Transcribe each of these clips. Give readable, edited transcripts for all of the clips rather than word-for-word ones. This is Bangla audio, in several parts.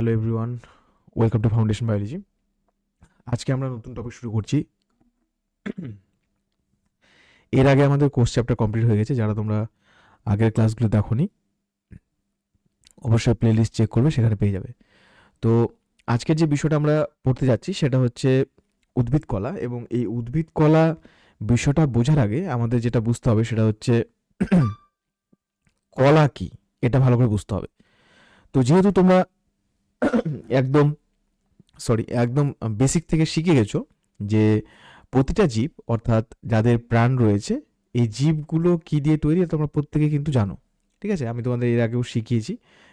Hello everyone, welcome to foundation biology. আজকে আমরা নতুন টপিক শুরু করছি। এর আগে আমাদের কোর্স চ্যাপ্টার কমপ্লিট হয়ে গেছে। যারা তোমরা আগের ক্লাসগুলো দেখোনি, অবশ্যই প্লে লিস্ট চেক করবে, সেখানে পেয়ে যাবে। তো আজকের যে বিষয়টা আমরা পড়তে যাচ্ছি সেটা হচ্ছে উদ্ভিদ কলা, এবং এই উদ্ভিদ কলা বিষয়টা বোঝার আগে আমাদের যেটা বুঝতে হবে সেটা হচ্ছে কলা কি, এটা ভালো করে বুঝতে হবে। তো যেহেতু তোমরা একদম একদম বেসিক থেকে শিখে গেছো যে প্রতিটা জীব, অর্থাৎ যাদের প্রাণ রয়েছে, এই জীবগুলো কি দিয়ে তৈরি তোমরা প্রত্যেকে কিন্তু জানো। ঠিক আছে, আমি তোমাদের এর আগেও শিখিয়েছি।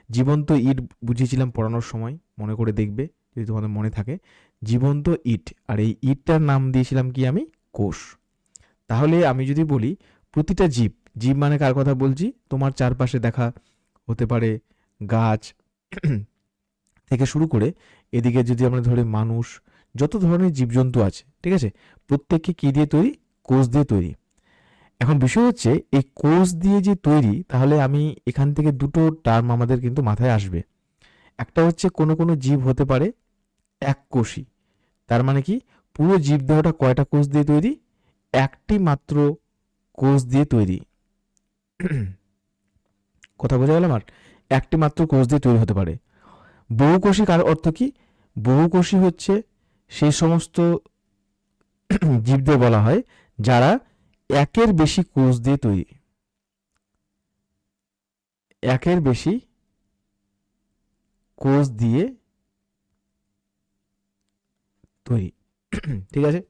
জীবন্ত ইট বুঝিয়েছিলাম পড়ানোর সময়, মনে করে দেখবে যদি তোমাদের মনে থাকে। জীবন্ত ইট, আর এই ইটটার নাম দিয়েছিলাম কি আমি, কোষ। তাহলে আমি যদি বলি প্রতিটা জীব, জীব মানে কার কথা বলছি, তোমার চারপাশে দেখা হতে পারে গাছ থেকে শুরু করে এদিকে যদি আমরা ধরি মানুষ, যত ধরনের জীবজন্তু আছে, ঠিক আছে, প্রত্যেককে কি দিয়ে তৈরি, কোষ দিয়ে তৈরি। এখন বিষয় হচ্ছে এই কোষ দিয়ে যে তৈরি, তাহলে আমি এখান থেকে দুটো টার্ম আমাদের কিন্তু মাথায় আসবে। একটা হচ্ছে কোনো কোনো জীব হতে পারে এক কোষী, তার মানে কি পুরো জীব দেহটা কয়টা কোষ দিয়ে তৈরি, একটি মাত্র কোষ দিয়ে তৈরি। কথা বোঝা গেল আমার? একটি মাত্র কোষ দিয়ে তৈরি হতে পারে। বহুকোষী কার অর্থ কি, বহুকোষী হচ্ছে সেই সমস্ত জীবদের বলা হয় যারা একের বেশি কোষ দিয়ে তৈরি, একের বেশি কোষ দিয়ে তৈরি। ঠিক আছে,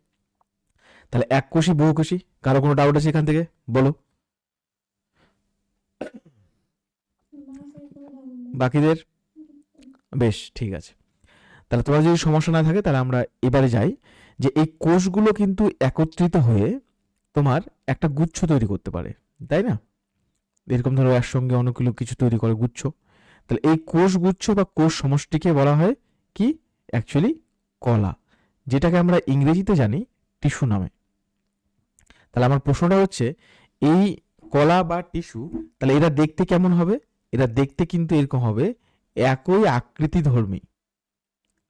তাহলে এক কোষী, বহুকোষী, কারো কোনো ডাউট আছে এখান থেকে বলো বাকিদের? বেশ, ঠিক আছে। তাহলে তোমার যদি সমস্যা না থাকে তাহলে আমরা এবারে যাই যে এই কোষগুলো কিন্তু একত্রিত হয়ে তোমার একটা গুচ্ছ তৈরি করতে পারে, তাই না? এরকম ধরো একসঙ্গে অনেকগুলো কিছু তৈরি করে গুচ্ছ। তাহলে এই কোষ গুচ্ছ বা কোষ সমষ্টিকে বলা হয় কি, অ্যাকচুয়ালি কলা, যেটাকে আমরা ইংরেজিতে জানি টিস্যু নামে। তাহলে আমার প্রশ্নটা হচ্ছে এই কলা বা টিস্যু, তাহলে এরা দেখতে কেমন হবে? এরা দেখতে কিন্তু এরকম হবে, একই আকৃতি ধর্মী।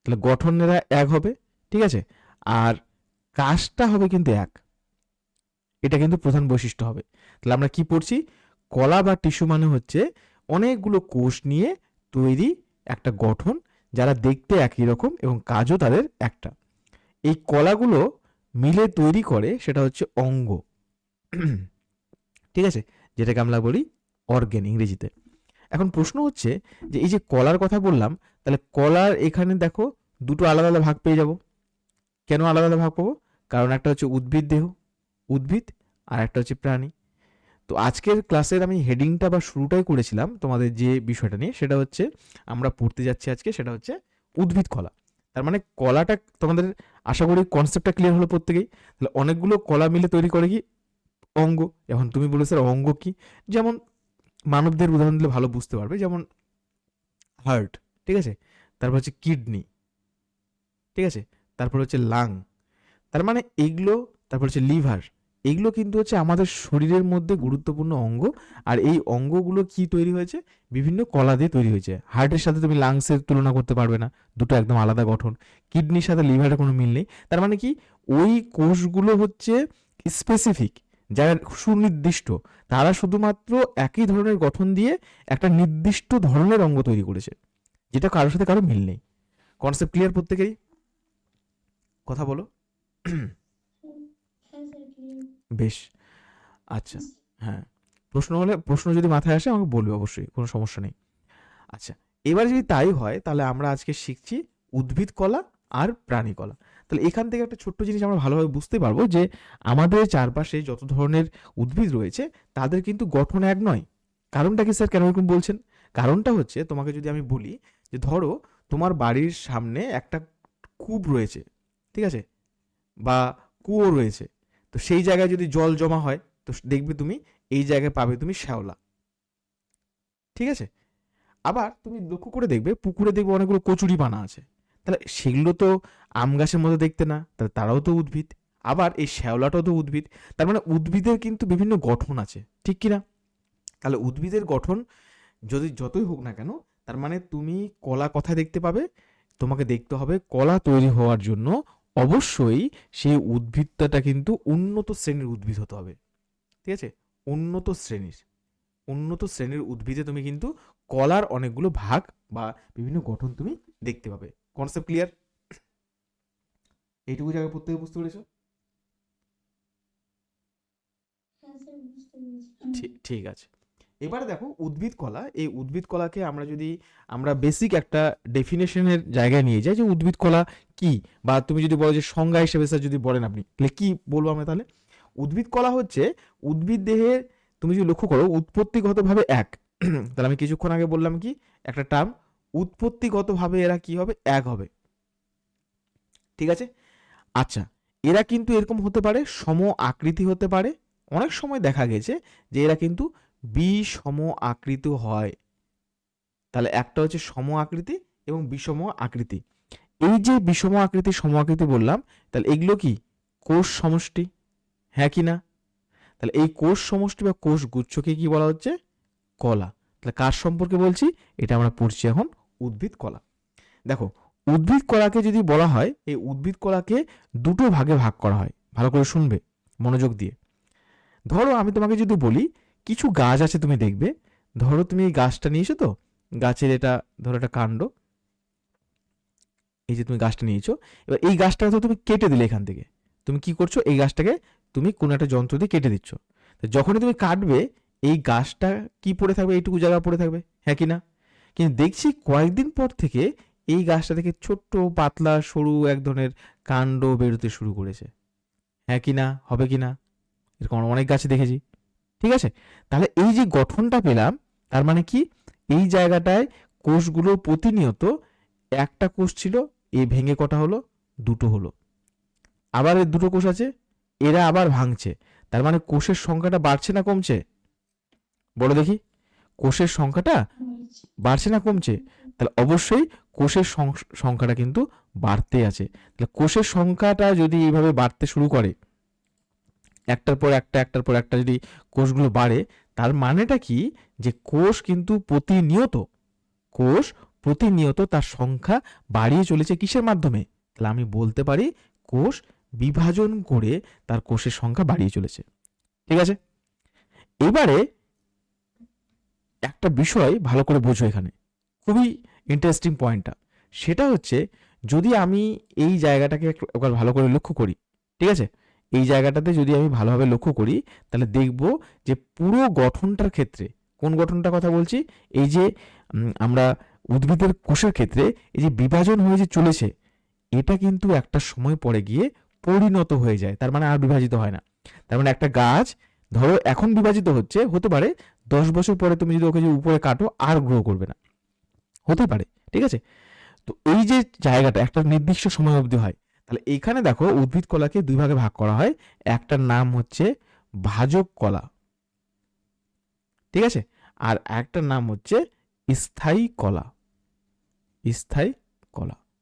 তাহলে গঠন এরা এক হবে, ঠিক আছে, আর কাজটা হবে কিন্তু এক। এটা কিন্তু প্রধান বৈশিষ্ট্য হবে। তাহলে আমরা কি পড়ছি, কলা বা টিস্যু মানে হচ্ছে অনেকগুলো কোষ নিয়ে তৈরি একটা গঠন, যারা দেখতে একই রকম এবং কাজও তাদের একটা। এই কলাগুলো মিলে তৈরি করে সেটা হচ্ছে অঙ্গ। ঠিক আছে, যেটাকে আমরা বলি অর্গ্যান ইংরেজিতে। এখন প্রশ্ন হচ্ছে যে এই যে কলার কথা বললাম, তাহলে কলার এখানে দেখো দুটো আলাদা আলাদা ভাগ পেয়ে যাব। কেন আলাদা আলাদা ভাগ পাবো? কারণ একটা হচ্ছে উদ্ভিদ দেহ, উদ্ভিদ, আর একটা হচ্ছে প্রাণী। তো আজকের ক্লাসের আমি হেডিংটা বা শুরুটাই করেছিলাম তোমাদের যে বিষয়টা নিয়ে, সেটা হচ্ছে আমরা পড়তে যাচ্ছি আজকে, সেটা হচ্ছে উদ্ভিদ কলা। তার মানে কলাটা তোমাদের আশা করি কনসেপ্টটা ক্লিয়ার হলো প্রত্যেকেই। তাহলে অনেকগুলো কলা মিলে তৈরি করে কি, অঙ্গ। এখন তুমি বলে স্যার অঙ্গ কি, যেমন মানবদের উদাহরণ দিলে ভালো বুঝতে পারবে, যেমন হার্ট, ঠিক আছে, তারপর হচ্ছে কিডনি, ঠিক আছে, তারপর হচ্ছে লাং, তার মানে এইগুলো, তারপর হচ্ছে লিভার, এইগুলো কিন্তু হচ্ছে আমাদের শরীরের মধ্যে গুরুত্বপূর্ণ অঙ্গ। আর এই অঙ্গগুলো কি তৈরি হয়েছে, বিভিন্ন কলা দিয়ে তৈরি হয়েছে। হার্টের সাথে তুমি লাংসের তুলনা করতে পারবে না, দুটো একদম আলাদা গঠন। কিডনির সাথে লিভারের কোনো মিল নেই। তার মানে কি, ওই কোষগুলো হচ্ছে স্পেসিফিক, যারা সুনির্দিষ্ট, তারা শুধুমাত্র একই ধরনের গঠন দিয়ে একটা নির্দিষ্ট ধরনের অঙ্গ তৈরি করেছে, যেটা কারোর সাথে কারো মিল নেই। কনসেপ্ট ক্লিয়ার প্রত্যেকেই? কথা বলো। বেশ, আচ্ছা, হ্যাঁ, প্রশ্ন যদি মাথায় আসে আমাকে বলবে, অবশ্যই, কোনো সমস্যা নেই। আচ্ছা, এবার যদি তাই হয় তাহলে আমরা আজকে শিখছি উদ্ভিদ কলা আর প্রাণী কলা। তাহলে এখান থেকে একটা ছোট্ট জিনিস আমরা ভালোভাবে বুঝতে পারবো যে আমাদের চারপাশে যত ধরনের উদ্ভিদ রয়েছে তাদের কিন্তু গঠন এক নয়। কারণটা কি স্যার, কেন এরকম বলছেন? কারণটা হচ্ছে, তোমাকে যদি আমি বলি যে ধরো তোমার বাড়ির সামনে একটা কূপ রয়েছে, ঠিক আছে, বা কুয়ো রয়েছে, তো সেই জায়গায় যদি জল জমা হয়, তো দেখবে তুমি এই জায়গায় পাবে তুমি শ্যাওলা, ঠিক আছে। আবার তুমি লক্ষ্য করে দেখবে পুকুরে দেখবে অনেকগুলো কচুরি পানা আছে, তাহলে সেগুলো তো আম গাছের মতো দেখতে না, তাহলে তারাও তো উদ্ভিদ। আবার এই শ্যাওলাটাও তো উদ্ভিদ। তার মানে উদ্ভিদের কিন্তু বিভিন্ন গঠন আছে, ঠিক কিনা? তাহলে উদ্ভিদের গঠন যদি যতই হোক না কেন, তার মানে তুমি কলা কোথায় দেখতে পাবে? তোমাকে দেখতে হবে কলা তৈরি হওয়ার জন্য অবশ্যই সেই উদ্ভিদটা কিন্তু উন্নত শ্রেণীর উদ্ভিদ হতে হবে। ঠিক আছে, উন্নত শ্রেণীর উদ্ভিদে তুমি কিন্তু কলার অনেকগুলো ভাগ বা বিভিন্ন গঠন তুমি দেখতে পাবে। Concept clear? এইটুকু জায়গা প্রত্যেকে বুঝতে পেরেছো? ঠিক আছে। এবারে দেখো উদ্ভিদ কলা, এই উদ্ভিদ কলাকে আমরা বেসিক একটা ডেফিনেশনের জায়গায় নিয়ে যাই যে উদ্ভিদ কলা কি, বা তুমি যদি বলো যে সংজ্ঞা হিসেবে স্যার যদি বলেন আপনি, তাহলে কি বলবো আমরা? তাহলে উদ্ভিদ কলা হচ্ছে উদ্ভিদ দেহের, তুমি যদি লক্ষ্য করো উৎপত্তিগতভাবে এক তাহলে আমি কিছুক্ষণ আগে বললাম কি একটা টার্ম, উৎপত্তিগতভাবে এরা কি হবে? এক হবে। ঠিক আছে, আচ্ছা, এরা কিন্তু এরকম হতে পারে, সম আকৃতি হতে পারে, অনেক সময় দেখা গেছে যে এরা কিন্তু বিষম আকৃত হয়। তাহলে একটা হচ্ছে সম আকৃতি এবং বিষম আকৃতি। এই যে বিষম আকৃতি সম আকৃতি বললাম, তাহলে এগুলো কি কোষ সমষ্টি, হ্যাঁ কি না? তাহলে এই কোষ সমষ্টি বা কোষ গুচ্ছকে কি বলা হচ্ছে? কলা। তাহলে কার সম্পর্কে বলছি? এটা আমরা পড়ছি এখন উদ্ভিদ কলা। দেখো উদ্ভিদ কলাকে যদি বলা হয়, এই উদ্ভিদ কলাকে দুটো ভাগে ভাগ করা হয়। ভালো করে শুনবে মনোযোগ দিয়ে। ধরো আমি তোমাকে যদি বলি কিছু গাছ আছে, তুমি দেখবে, ধরো তুমি এই গাছটা নিয়েছো, তো গাছের এটা ধরো একটা কাণ্ড, এই যে তুমি গাছটা নিয়েছো, এবার এই গাছটাকে তো তুমি কেটে দিলে, এখান থেকে তুমি কি করছো? এই গাছটাকে তুমি কোনো একটা যন্ত্র দিয়ে কেটে দিচ্ছ। তো যখনই তুমি কাটবে, এই গাছটা কি পড়ে থাকবে? এইটুকু জায়গা পড়ে থাকবে, হ্যাঁ কি না? কিন্তু দেখছি কয়েকদিন পর থেকে এই গাছটা থেকে ছোট্ট পাতলা সরু এক ধরনের কাণ্ড বেরোতে শুরু করেছে, হ্যাঁ কি না? হবে কি না? এরকম অনেক গাছে দেখেছি। ঠিক আছে, তাহলে এই যে গঠনটা পেলাম, তার মানে কি এই জায়গাটায় কোষগুলো প্রতিনিয়ত একটা কোষ ছিল, এই ভেঙে কটা হলো? দুটো হলো। আবার এর দুটো কোষ আছে, এরা আবার ভাঙছে। তার মানে কোষের সংখ্যাটা বাড়ছে না কমছে? বলো দেখি, কোষের সংখ্যাটা বাড়ছে না কমছে? তাহলে অবশ্যই কোষের সংখ্যাটা কিন্তু বাড়তে আছে। তাহলে কোষের সংখ্যাটা যদি এইভাবে বাড়তে শুরু করে, একটার পর একটা যদি কোষগুলো বাড়ে, তার মানেটা কি? যে কোষ প্রতিনিয়ত তার সংখ্যা বাড়িয়ে চলেছে। কিসের মাধ্যমে? তাহলে আমি বলতে পারি কোষ বিভাজন করে তার কোষের সংখ্যা বাড়িয়ে চলেছে। ঠিক আছে, এবারে একটা বিষয় ভালো করে বোঝো, এখানে খুবই ইন্টারেস্টিং পয়েন্টটা, সেটা হচ্ছে যদি আমি এই জায়গাটাকে একবার ভালো করে লক্ষ্য করি, ঠিক আছে, এই জায়গাটাতে যদি আমি ভালোভাবে লক্ষ্য করি, তাহলে দেখব যে পুরো গঠনটার ক্ষেত্রে, কোন গঠনটার কথা বলছি? এই যে আমরা উদ্ভিদের কোষের ক্ষেত্রে এই যে বিভাজন হয়ে যে চলেছে, এটা কিন্তু একটা সময় পরে গিয়ে পরিণত হয়ে যায়, তার মানে আর বিভাজিত হয় না। তার মানে একটা গাছ ধরো এখন বিভাজিত হতে পারে 10 বছর পরে তুমি যদি ওকে উপরে কাটো আর গ্রো করবে না, হতে পারে। ঠিক আছে, তো এই যে জায়গাটা একটা নির্দিষ্ট সময় অবধি হয়। তাহলে এখানে দেখো উদ্ভিদ কলাকে দুই ভাগে ভাগ করা হয়, একটার নাম হচ্ছে ভাজক কলা, ঠিক আছে, আর একটার নাম হচ্ছে স্থায়ী কলা।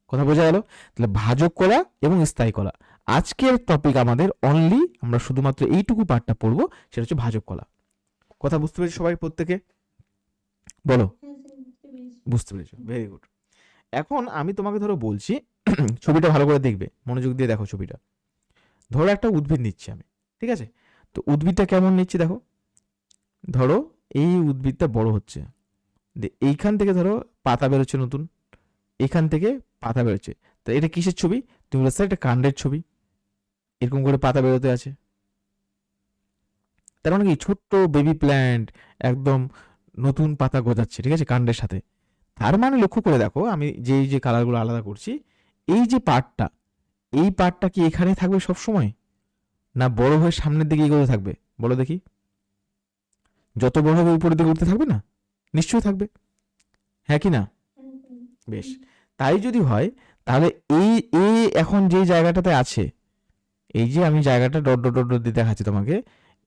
কথা বোঝা গেল? তাহলে ভাজক কলা এবং স্থায়ী কলা। আজকের টপিক আমাদের অনলি, আমরা শুধুমাত্র এইটুকু পার্টটা পড়বো, সেটা হচ্ছে ভাজক কলা। কথা বুঝতে পেরেছো সবাই প্রত্যেকে? বলো, বুঝতে পেরেছো? Very good. এখন আমি তোমাকে ধরো বলছি, ছবিটা ভালো করে দেখবে, মনোযোগ দিয়ে দেখো ছবিটা। ধরো একটা উদ্ভিদ নিচ্ছি আমি, ঠিক আছে, তো উদ্ভিদটা কেমন নিচ্ছি দেখো। ধরো এই উদ্ভিদটা বড় হচ্ছে, এইখান থেকে ধরো পাতা বেরোচ্ছে নতুন, এখান থেকে পাতা বেরোচ্ছে। তো এটা কিসের ছবি? তুমি বলছো এটা কাণ্ডের ছবি, এরকম করে পাতা বেরোতে আছে। তার মানে কি ছোট্ট বেবি প্ল্যান্ট একদম নতুন পাতা গজাচ্ছে, ঠিক আছে, কাণ্ডের সাথে। তার মানে লক্ষ্য করে দেখো, আমি যে কালারগুলো আলাদা করছি, এই যে পার্টটা, এই পার্টটা কি এখানে থাকবে সব সময়, না বড় হয়ে সামনের দিকে এগোতে থাকবে? বলো দেখি, যত বড় হবে উপরের দিকে উঠতে থাকবে না? নিশ্চয়ই থাকবে, হ্যাঁ কি না? বেশ, তাই যদি হয় তাহলে এই এখন যে জায়গাটাতে আছে, এই যে আমি জায়গাটা ডট ডট ডট দিয়ে দেখাচ্ছি তোমাকে,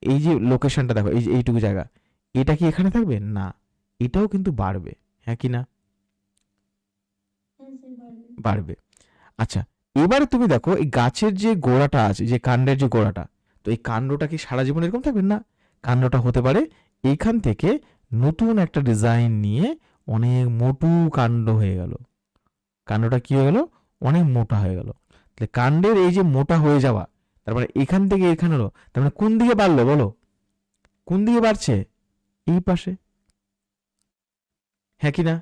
এই যে লোকেশনটা দেখো, এই যে এইটুকু জায়গা, এটা কি এখানে থাকবে না? এটাও কিন্তু বাড়বে, হ্যাঁ কি না? বাড়বে। আচ্ছা, এবারে তুমি দেখো এই গাছের যে গোড়াটা আছে, যে কাণ্ডের যে গোড়াটা, তো এই কাণ্ডটা কি সারা জীবন এরকম থাকবে না? কাণ্ডটা হতে পারে এইখান থেকে নতুন একটা ডিজাইন নিয়ে অনেক মোটু কাণ্ড হয়ে গেল। কাণ্ডটা কি হয়ে গেল? অনেক মোটা হয়ে গেল। তাহলে কাণ্ডের এই যে মোটা হয়ে যাওয়া, তারপরে এখান থেকে এখানে হলো, তার মানে কোন দিকে বাড়লো বলো? কোন দিকে বাড়ছে? এই পাশে, হ্যাঁ কি না?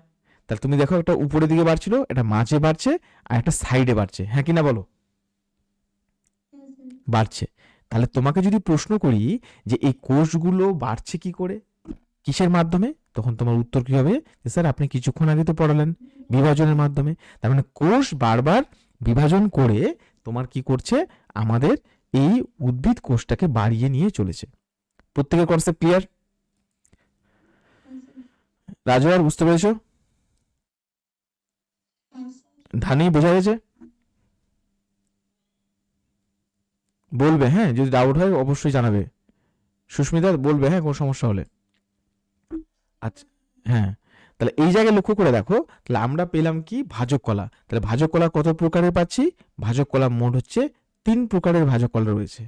তাহলে তুমি দেখো, একটা উপরের দিকে বাড়ছিল, এটা মাঝে বাড়ছে, আর একটা সাইডে বাড়ছে, হ্যাঁ কি না বলো? বাড়ছে। তাহলে তোমাকে যদি প্রশ্ন করি যে এই কোষগুলো বাড়ছে কি করে, কিসের মাধ্যমে, তখন তোমার উত্তর কি হবে? যে স্যার আপনি কিছুক্ষণ আগে তো পড়ালেন, বিভাজনের মাধ্যমে। তার মানে কোষ বারবার বিভাজন করে তোমার কি করছে? আমাদের এই উদ্ভিদ কোষটাকে বাড়িয়ে নিয়ে চলেছে। প্রত্যেকের কনসেপ্ট ক্লিয়ার? রাজু আর বুঝতে পেরেছো? ধানি বোঝা গেছে? বলবে, হ্যাঁ, যদি ডাউট হয় অবশ্যই জানাবে। সুস্মিতা বলবে, হ্যাঁ, কোনো সমস্যা হলে। আচ্ছা, হ্যাঁ, তাহলে এই জায়গায় লক্ষ্য করে দেখো, তাহলে আমরা পেলাম কি? ভাজক কলা। তাহলে ভাজক কলা কত প্রকারের পাচ্ছি? ভাজক কলা মোট হচ্ছে 3 প্রকারের ভাজক কলা রয়েছে।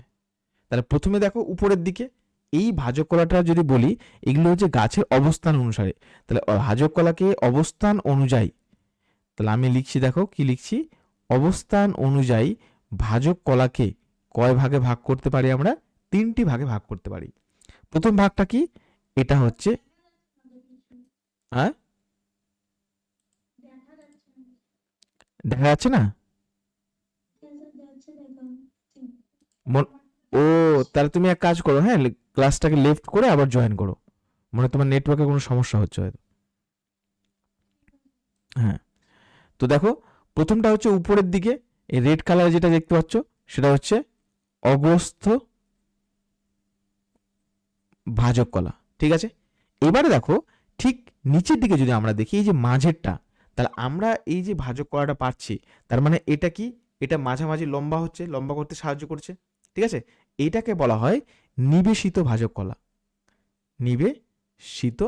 তাহলে প্রথমে দেখো উপরের দিকে, এই ভাজক কলাটা যদি বলি, এগুলো হচ্ছে গাছের অবস্থান অনুসারে। তাহলে ভাজক কলাকে অবস্থান অনুযায়ী, তাহলে আমি লিখছি, দেখো কি লিখছি, অবস্থান অনুযায়ী ভাজক কলাকে কয় ভাগে ভাগ করতে পারি আমরা? 3টি ভাগে ভাগ করতে পারি। প্রথম ভাগটা কি? এটা হচ্ছে, হ্যাঁ, দেখা যাচ্ছে না? মন- ও, তাহলে তুমি এক কাজ করো, হ্যাঁ, ক্লাসটাকে লেফট করে আবার জয়েন করো, মনে তোমার নেটওয়ার্কে কোনো সমস্যা হচ্ছে হয়তো। হ্যাঁ, তো দেখো, প্রথমটা হচ্ছে উপরের দিকে, এই রেড কালার যেটা দেখতে পাচ্ছ, সেটা হচ্ছে অগ্রস্থ ভাজক কলা, ঠিক আছে? এবারে দেখো, ঠিক নিচের দিকে যদি আমরা দেখি, এই যে মাঝেরটা, তাহলে আমরা এই যে ভাজক কলাটা পাচ্ছি, তার মানে এটা কি? এটা মাঝামাঝি লম্বা হচ্ছে, লম্বা করতে সাহায্য করছে, ঠিক আছে? এইটাকে বলা হয় নিবেশিত ভাজক কলা। নিবেশিত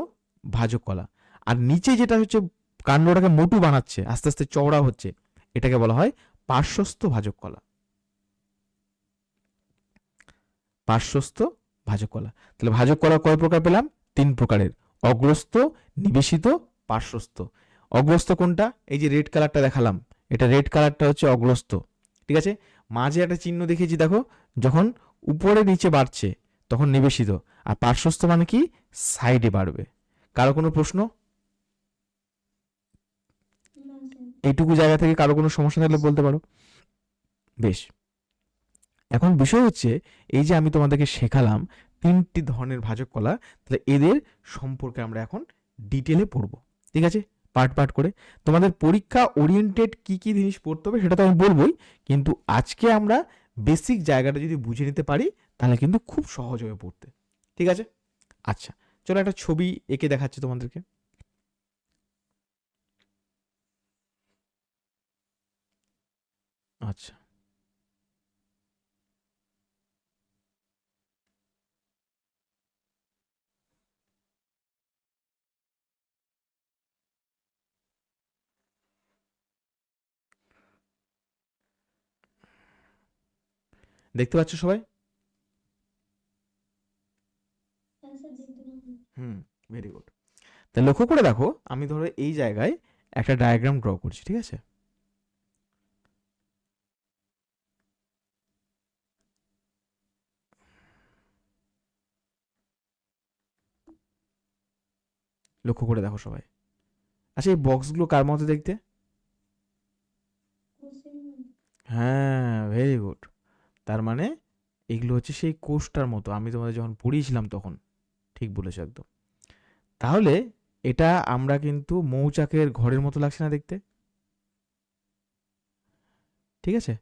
ভাজক কলা। আর নিচে যেটা হচ্ছে কাণ্ডটাকে মোটু বানাচ্ছে, আস্তে আস্তে চওড়া হচ্ছে, এটাকে বলা হয় পার্শ্বস্থ ভাজক কলা। পার্শ্বস্থ ভাজক কলা। তাহলে ভাজক কলা কয় প্রকার পেলাম? 3 প্রকারের: অগ্রস্থ, নিবেশিত, পার্শ্বস্থ। অগ্রস্থ কোনটা? এই যে রেড কালারটা দেখালাম, এটা রেড কালারটা হচ্ছে অগ্রস্থ, ঠিক আছে? মাঝে একটা চিহ্ন দেখিয়েছি, দেখো, যখন উপরে নিচে বাড়ছে তখন নিবেশিত। আর পার্শ্বস্থ মানে কি? সাইডে বাড়বে। কারো কোনো প্রশ্ন? এইটুকু জায়গা থেকে কারো কোনো সমস্যা থাকলে বলতে পারো। বেশ, এখন বিষয় হচ্ছে, এই যে আমি তোমাদেরকে শেখালাম 3টি ধরনের ভাজক কলা, তাহলে এদের সম্পর্কে আমরা এখন ডিটেলে পড়বো, ঠিক আছে? পার্ট পার্ট করে। তোমাদের পরীক্ষা ওরিয়েন্টেড কি কি জিনিস পড়তে হবে সেটা তো আমি বলবোই, কিন্তু আজকে আমরা বেসিক জায়গাটা যদি বুঝে নিতে পারি, তাহলে কিন্তু খুব সহজ হবে পড়তে, ঠিক আছে? আচ্ছা, চলো একটা ছবি এঁকে দেখাচ্ছি তোমাদেরকে। আচ্ছা, দেখতে পাচ্ছ সবাই? হুম, ভেরি গুড। তা লক্ষ্য করে দেখো, আমি ধরো এই জায়গায় একটা ডায়াগ্রাম ড্র করছি, ঠিক আছে? লক্ষ্য করে দেখো সবাই। আচ্ছা, এই বক্সগুলো কার মতো দেখতে? হ্যাঁ, ভেরি গুড। তার মানে এগুলো হচ্ছে সেই কোষটার মতো, আমি তোমাদের যখন পড়িয়েছিলাম তখন। ঠিক বলেছো একদম। তাহলে এটা আমরা কিন্তু মৌচাকের ঘরের মতো লাগছে না দেখতে? ঠিক আছে?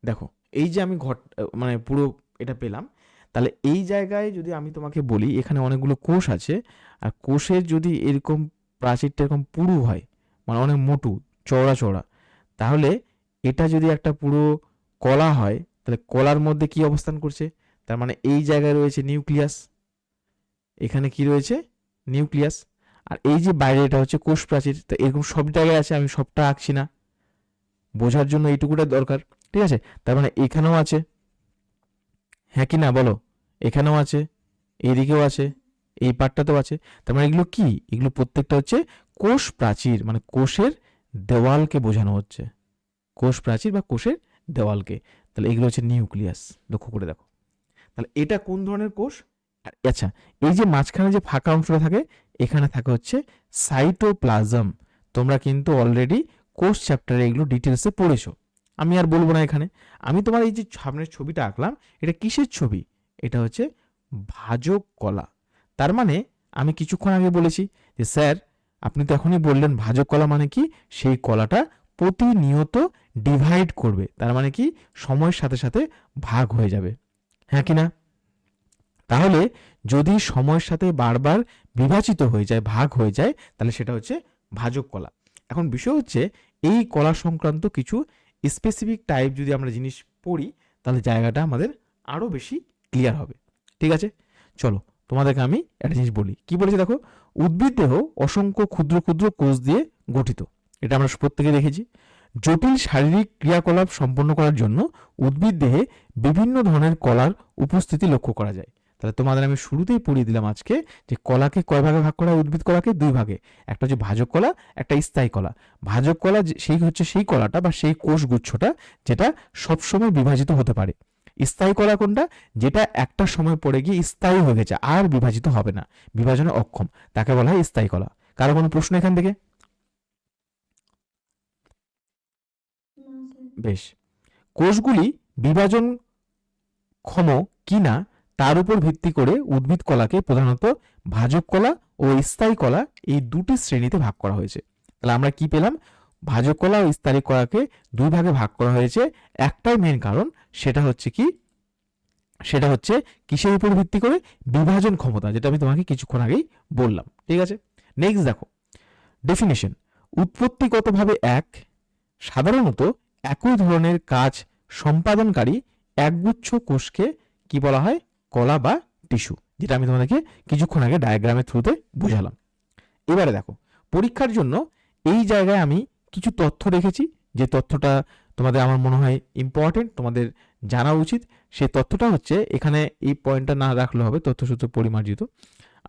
দেখো, এই যে আমি ঘর, মানে পুরো এটা পেলাম, তাহলে এই জায়গায় যদি আমি তোমাকে বলি, এখানে অনেকগুলো কোষ আছে, আর কোষের যদি এরকম প্রাচীরটা এরকম পুরু হয়, মানে অনেক মোটু, চওড়া চওড়া, তাহলে এটা যদি একটা পুরো কলা হয়, তাহলে কলার মধ্যে কি অবস্থান করছে? তার মানে এই জায়গায় রয়েছে নিউক্লিয়াস, এখানে কি রয়েছে? নিউক্লিয়াস। আর এই যে বাইরে এটা হচ্ছে কোষ প্রাচীর। তো এরকম সব জায়গায় আছে, আমি সবটা আঁকছি না, বোঝার জন্য এইটুকুটা দরকার। ঠিক আছে, তার মানে এখানেও আছে, হ্যাঁ কি না বলো, এখানেও আছে, এইদিকেও আছে, এই পার্টটাতেও আছে। তার মানে এগুলো কি, এগুলো প্রত্যেকটা হচ্ছে কোষ প্রাচীর, মানে কোষের দেওয়ালকে বোঝানো হচ্ছে, কোষ প্রাচীর বা কোষের দেওয়ালকে। তাহলে এগুলো হচ্ছে নিউক্লিয়াস, লক্ষ্য করে দেখো। তাহলে এটা কোন ধরনের কোষ? আচ্ছা, এই যে মাঝখানে যে ফাঁকা অংশটা থাকে, এখানে থাকে হচ্ছে সাইটোপ্লাজম। তোমরা কিন্তু অলরেডি কোষ চ্যাপ্টারে এগুলো ডিটেলসে পড়েছো, আমি আর বলবো না এখানে। আমি তোমার এই যে সামনের ছবিটা আঁকলাম, এটা কিসের ছবি? এটা হচ্ছে ভাজক কলা। তার মানে আমি কিছুক্ষণ আগে বলেছি যে স্যার আপনি তো এখনই বললেন ভাজক কলা মানে কি, সেই কলাটা প্রতিনিয়ত ডিভাইড করবে, তার মানে কি সময়ের সাথে সাথে ভাগ হয়ে যাবে, হ্যাঁ কি না? তাহলে যদি সময়ের সাথে বারবার বিভাজিত হয়ে যায়, ভাগ হয়ে যায়, তাহলে সেটা হচ্ছে ভাজক কলা। এখন বিষয় হচ্ছে এই কলা সংক্রান্ত কিছু স্পেসিফিক টাইপ যদি আমরা জিনিস পড়ি, তাহলে জায়গাটা আমাদের আরও বেশি ক্লিয়ার হবে। ঠিক আছে, চলো তোমাদেরকে আমি একটা জিনিস বলি। কি বলেছে দেখো, উদ্ভিদ দেহ অসংখ্য ক্ষুদ্র ক্ষুদ্র কোষ দিয়ে গঠিত, এটা আমরা প্রত্যেকে দেখেছি। জটিল শারীরিক ক্রিয়াকলাপ সম্পন্ন করার জন্য উদ্ভিদ দেহে বিভিন্ন ধরনের কলার উপস্থিতি লক্ষ্য করা যায়। তাহলে তোমাদের আমি শুরুতেই পড়িয়ে দিলাম আজকে যে কলাকে কয় ভাগে ভাগ করা হয়, উদ্ভিদ কলাকে দুই ভাগে, একটা হচ্ছে ভাজক কলা, একটা স্থায়ী কলা। ভাজক কলা সেই হচ্ছে সেই কলাটা বা সেই কোষগুচ্ছটা যেটা সবসময় বিভাজিত হতে পারে। স্থায়ী কলা কোনটা? যেটা একটা সময় পরে গিয়ে স্থায়ী হয়ে গেছে, আর বিভাজিত হবে না, বিভাজনে অক্ষম, তাকে বলা হয় স্থায়ী কলা। কারো কোনো প্রশ্ন এখান থেকে? বেশ, কোষগুলি বিভাজন ক্ষম কিনা তার উপর ভিত্তি করে উদ্ভিদ কলাকে প্রধানত ভাজক কলা ও স্থায়ী কলা এই দুটি শ্রেণীতে ভাগ করা হয়েছে। তাহলে আমরা কি পেলাম? ভাজক কলা ও স্থায়ী কলাকে দুই ভাগে ভাগ করা হয়েছে, একটাই মেন কারণ, সেটা হচ্ছে কি, সেটা হচ্ছে কিসের উপর ভিত্তি করে? বিভাজন ক্ষমতা, যেটা আমি তোমাকে কিছুক্ষণ আগেই বললাম। ঠিক আছে, নেক্সট দেখো ডেফিনেশন। উৎপত্তিগতভাবে এক, সাধারণত একই ধরনের কাজ সম্পাদনকারী একগুচ্ছ কোষকে কি বলা হয়? কলা বা টিস্যু, যেটা আমি তোমাদেরকে কিছুক্ষণ আগে ডায়াগ্রামের থ্রুতে বোঝালাম। এবারে দেখো, পরীক্ষার জন্য এই জায়গায় আমি কিছু তথ্য রেখেছি, যে তথ্যটা তোমাদের আমার মনে হয় ইম্পর্টেন্ট, তোমাদের জানা উচিত। সেই তথ্যটা হচ্ছে, এখানে এই পয়েন্টটা না রাখলে হবে, তথ্যসূত্র পরিমার্জিত।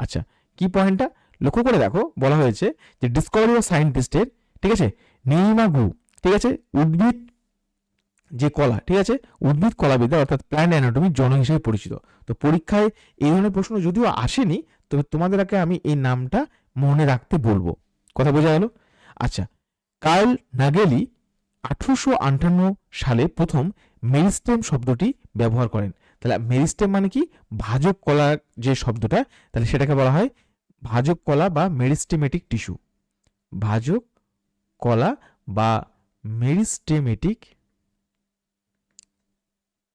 আচ্ছা, কি পয়েন্টটা লক্ষ্য করে দেখো, বলা হয়েছে যে ডিসকভারি অফ সায়েন্টিস্টের, ঠিক আছে, নিরিমা গ্রু, ঠিক আছে, উদ্ভিদ যে কলা, ঠিক আছে, উদ্ভিদ কলাবিদ্যা অর্থাৎ প্ল্যান্ট অ্যানাটমির জনক হিসেবে পরিচিত। তো পরীক্ষায় এই ধরনের প্রশ্ন যদিও আসেনি, তবে তোমাদেরকে আমি এই নামটা মনে রাখতে বলবো। কথা বোঝা গেল? আচ্ছা, কার্ল নাগেলি 1858 সালে প্রথম মেরিস্টেম শব্দটি ব্যবহার করেন। তাহলে মেরিস্টেম মানে কি? ভাজক কলার যে শব্দটা, তাহলে সেটাকে বলা হয় ভাজক কলা বা মেরিস্টেমেটিক টিস্যু। ভাজক কলা বা মেরিস্টেমেটিক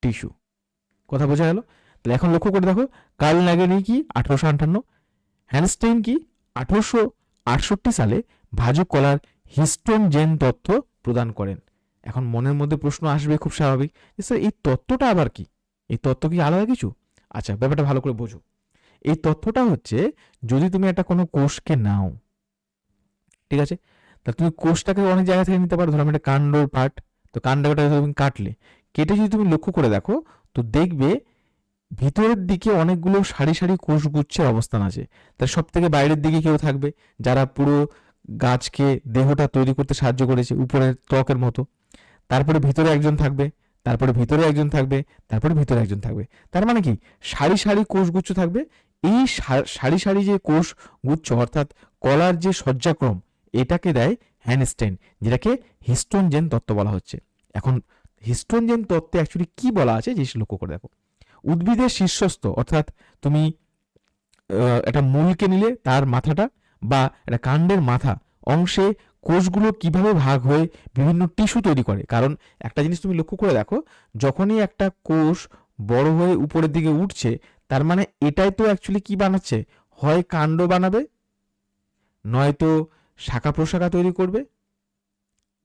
টিস্যু। কথা বোঝা গেল? তাহলে এখন লক্ষ্য করে দেখো, কার্ল নাগেলি কি 1858, হ্যানস্টেইন কি 1868 সালে ভাজক কলার হিস্টোন জেন তথ্য প্রদান করেন। এখন মনের মধ্যে প্রশ্ন আসবে, খুব স্বাভাবিক, যে স্যার এই তত্ত্বটা আবার কি? এই তত্ত্ব কি আলাদা কিছু? আচ্ছা, ব্যাপারটা ভালো করে বোঝো। এই তথ্যটা হচ্ছে, যদি তুমি একটা কোনো কোষকে নাও, ঠিক আছে, তা তুমি কোষটাকে অনেক জায়গা থেকে নিতে পারো। ধরো আমি একটা কাণ্ডর পার্ট, তো কাণ্ডটা তুমি কাটলে, কেটে যদি তুমি লক্ষ্য করে দেখো, তো দেখবে ভিতরের দিকে অনেকগুলো সারি সারি কোষগুচ্ছের অবস্থান আছে। তার সব থেকে বাইরের দিকে কেউ থাকবে, যারা পুরো গাছকে, দেহটা তৈরি করতে সাহায্য করেছে, উপরের ত্বকের মতো। তারপরে ভিতরে একজন থাকবে, তারপরে ভিতরে একজন থাকবে, তারপরে ভিতরে একজন থাকবে। তার মানে কি, সারি সারি কোষগুচ্ছ থাকবে। এই সারি সারি যে কোষগুচ্ছ অর্থাৎ কলার যে সজ্জাক্রম, এটাকে দেয় হ্যানস্টেইন, যেটাকে হিস্টোন জেন তত্ত্ব বলা হচ্ছে। এখন হিস্টোন জেন তত্ত্বে অ্যাকচুয়ালি কি বলা আছে, জিনিস লক্ষ্য করে দেখো। উদ্ভিদের শীর্ষস্থ অর্থাৎ তুমি একটা মূলকে নিলে তার মাথাটা, বা একটা কাণ্ডের মাথা অংশে কোষগুলো কিভাবে ভাগ হয়ে বিভিন্ন টিস্যু তৈরি করে। কারণ একটা জিনিস তুমি লক্ষ্য করে দেখো, যখনই একটা কোষ বড় হয়ে উপরের দিকে উঠছে, তার মানে এটাই তো অ্যাকচুয়ালি কি বানাচ্ছে? হয় কাণ্ড বানাবে, নয়তো শাখা প্রশাখা তৈরি করবে,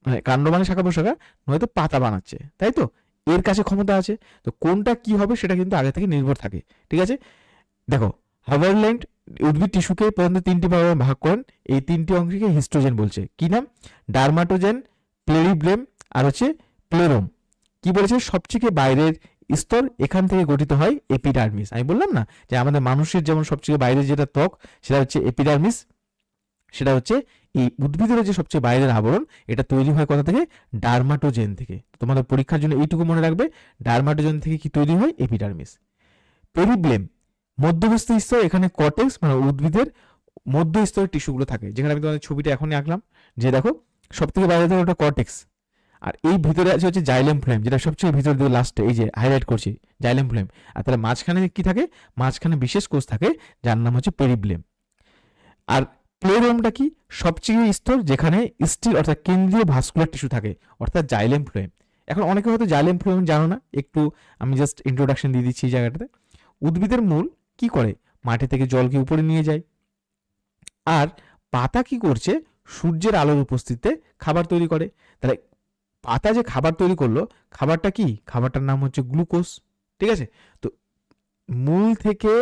মানে কাণ্ড মানে শাখা প্রশাখা, নয়তো পাতা বানাচ্ছে, তাই তো? এর কাছে ক্ষমতা আছে। তো কোনটা কি হবে সেটা কিন্তু আগে থেকে নির্ভর থাকে। ঠিক আছে, দেখো হাভারল্যান্ড উদ্ভিদ টিস্যুকে প্রধানত তিনটি ভাগে ভাগ করেন। এই তিনটি অংশকে হিস্টোজেন বলছে। কি নাম? ডার্মাটোজেন, প্লেরিব্লেম আর হচ্ছে প্লেরোম। কি বলেছে, সবচেয়ে বাইরের স্তর এখান থেকে গঠিত হয় এপিডার্মিস। আমি বললাম না যে আমাদের মানুষের যেমন সবচেয়ে বাইরের যেটা ত্বক সেটা হচ্ছে এপিডার্মিস, সেটা হচ্ছে এই উদ্ভিদের যে সবচেয়ে বাইরের আবরণ, এটা তৈরি হয় কোথা থেকে, ডার্মাটোজেন থেকে। তোমাদের পরীক্ষার জন্য এইটুকু মনে রাখবে, ডার্মাটোজেন থেকে কি তৈরি হয়, এপিডার্মিস। পেরিব্লেম মধ্যবর্তী স্তর, এখানে কর্টেক্স মানে উদ্ভিদের মধ্য স্তরের টিস্যুগুলো থাকে, যেখানে আমি তোমাদের ছবিটা এখনই আঁকলাম, যে দেখো সব থেকে বাইরে থেকে ওটা কর্টেক্স, আর এই ভিতরে আছে হচ্ছে জাইলেম ফ্লেম, যেটা সবচেয়ে ভিতর দিকে লাস্টে এই যে হাইলাইট করছি জাইলেম ফ্লেম। আর তাহলে মাঝখানে কি থাকে, মাঝখানে বিশেষ কোষ থাকে যার নাম হচ্ছে পেরিব্লেম। আর প্লেরোমটা কি, সবচেয়ে স্তর যেখানে স্টিল অর্থাৎ কেন্দ্রীয় ভাস্কুলার টিস্যু থাকে, অর্থাৎ জাইলেম ফ্লেম। এখন অনেকে হয়তো জাইলেম ফ্লেম জানো না, একটু আমি জাস্ট ইন্ট্রোডাকশন দিয়ে দিচ্ছি এই জায়গাটাতে। উদ্ভিদের মূল কি করে, মাটি থেকে জলকে উপরে নিয়ে যায়, আর পাতা কি করছে, সূর্যের আলোর উপস্থিতিতে খাবার তৈরি করে। তাহলে পাতা যে খাবার তৈরি করলো, খাবারটা কি, খাবারটার নাম হচ্ছে গ্লুকোজ। ঠিক আছে, তো মূল থেকে